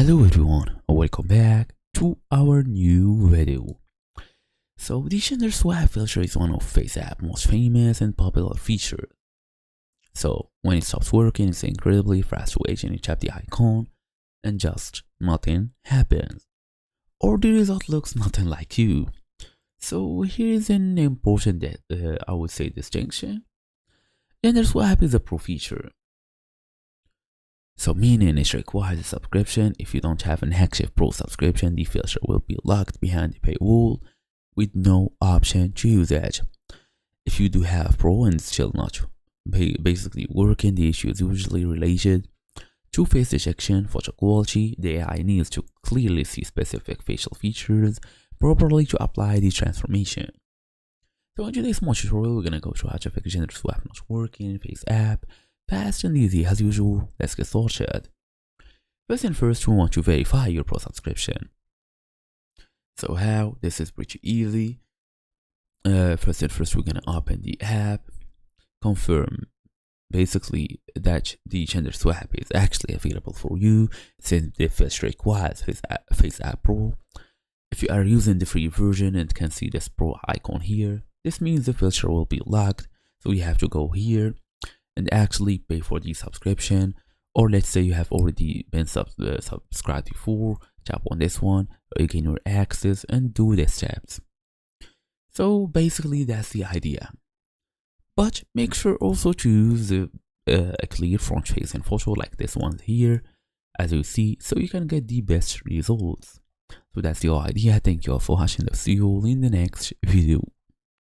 Hello everyone, welcome back to our new video. So the gender swap filter is one of FaceApp's most famous and popular features. So when it stops working, it's incredibly fast to age and you tap the icon and just nothing happens. Or the result looks nothing like you. So here is an important I would say distinction. Gender swap is a pro feature. So meaning it requires a subscription. If you don't have an active pro subscription, the filter will be locked behind the paywall with no option to use it. If you do have pro and still not basically working, the issue is usually related to face detection, photo quality. The AI needs to clearly see specific facial features properly to apply the transformation. So in today's small tutorial, we're gonna go through how to fix gender swap not working, FaceApp, fast and easy as usual. Let's get started. First and first, we want to verify your pro subscription. So how? This is pretty easy. First and first, we're gonna open the app, confirm basically that the gender swap is actually available for you, since the filter requires FaceApp Pro. If you are using the free version and can see this pro icon here, this means the filter will be locked. So you have to go here and actually pay for the subscription, or let's say you have already been subscribed before, tap on this one, you gain your access and do the steps. So basically that's the idea, but make sure also to use a clear front facing photo like this one here, as you see, so you can get the best results. So that's the idea. Thank you all for watching. See you all in the next video.